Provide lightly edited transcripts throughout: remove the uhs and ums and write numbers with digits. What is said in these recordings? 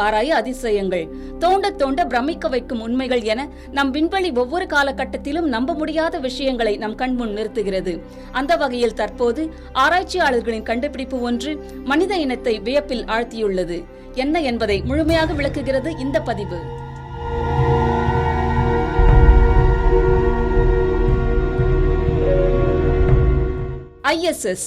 ஆராய அதிசயங்கள், தோண்ட தோண்ட பிரமிக்க வைக்கும் உண்மைகள் என நம் விண்வெளி ஒவ்வொரு காலகட்டத்திலும் நம்ப முடியாத விஷயங்களை நம் கண்முன் நிறுத்துகிறது. அந்த வகையில் தற்போது ஆராய்ச்சியாளர்களின் கண்டுபிடிப்பு ஒன்று மனித இனத்தை வியப்பில் ஆழ்த்தியுள்ளது. என்ன என்பதை முழுமையாக விளக்குகிறது இந்த பதிவு. ISS,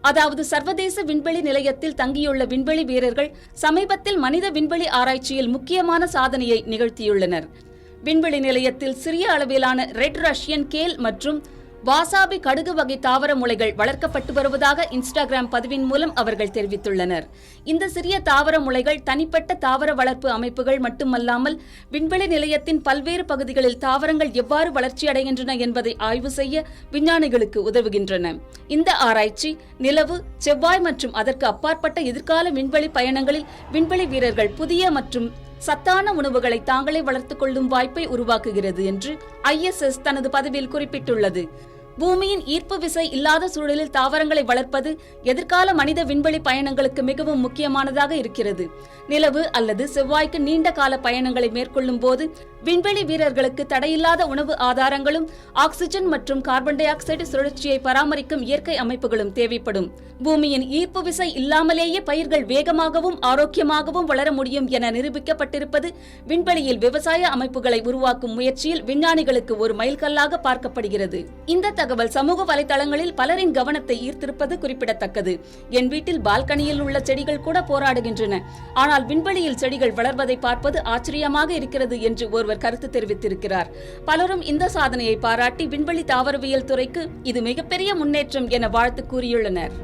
அதாவது சர்வதேச விண்வெளி நிலையத்தில் தங்கியுள்ள விண்வெளி வீரர்கள் சமீபத்தில் மனித விண்வெளி ஆராய்ச்சியில் முக்கியமான சாதனையை நிகழ்த்தியுள்ளனர். விண்வெளி நிலையத்தில் சிறிய அளவிலான ரெட் ரஷ்யன் கேல் மற்றும் வாசாபி கடுகு வகை தாவர முளைகள் வளர்க்கப்பட்டு வருவதாக இன்ஸ்டாகிராம் பதிவின் மூலம் அவர்கள் தெரிவித்துள்ளனர். இந்த சிறிய தாவர முளைகள் தனிப்பட்ட தாவர வளர்ப்பு அமைப்புகள் மட்டுமல்லாமல் விண்வெளி நிலையத்தின் பல்வேறு பகுதிகளில் தாவரங்கள் எவ்வாறு வளர்ச்சியடைகின்றன என்பதை ஆய்வு செய்ய விஞ்ஞானிகளுக்கு உதவுகின்றன. இந்த ஆராய்ச்சி நிலவு, செவ்வாய் மற்றும் அதற்கு அப்பாற்பட்ட எதிர்கால விண்வெளி பயணங்களில் விண்வெளி வீரர்கள் புதிய மற்றும் சத்தான உணவுகளை தாங்களே வளர்த்துக் கொள்ளும் வாய்ப்பை உருவாக்குகிறது என்று ISS தனது பதிவில் குறிப்பிட்டுள்ளது. பூமியின் ஈர்ப்பு விசை இல்லாத சூழலில் தாவரங்களை வளர்ப்பது எதிர்கால மனித விண்வெளி பயணங்களுக்கு மிகவும் முக்கியமானதாக இருக்கிறது. நிலவு அல்லது செவ்வாய்க்கு நீண்ட கால பயணங்களை மேற்கொள்ளும் போது விண்வெளி வீரர்களுக்கு தடையில்லாத உணவு ஆதாரங்களும் ஆக்சிஜன் மற்றும் கார்பன் டை ஆக்சைடு சுழற்சியை பராமரிக்கும் இயற்கை அமைப்புகளும் தேவைப்படும். பூமியின் ஈர்ப்பு விசை இல்லாமலேயே பயிர்கள் வேகமாகவும் ஆரோக்கியமாகவும் வளர முடியும் என நிரூபிக்கப்பட்டிருப்பது விண்வெளியில் விவசாய அமைப்புகளை உருவாக்கும் முயற்சியில் விஞ்ஞானிகளுக்கு ஒரு மைல்கல்லாக பார்க்கப்படுகிறது. இந்த தகவல் சமூக வலைதளங்களில் பலரின் கவனத்தை ஈர்த்திருப்பது குறிப்பிடத்தக்கது. என் வீட்டில் பால்கனியில் உள்ள செடிகள் கூட போராடுகின்றன, ஆனால் விண்வெளியில் செடிகள் வளர்வதை பார்ப்பது ஆச்சரியமாக இருக்கிறது என்று ஒருவர் கருத்து தெரிவித்திருக்கிறார். பலரும் இந்த சாதனையை பாராட்டி விண்வெளி தாவரவியல் துறைக்கு இது மிகப்பெரிய முன்னேற்றம் என வாழ்த்து கூறியுள்ளனர்.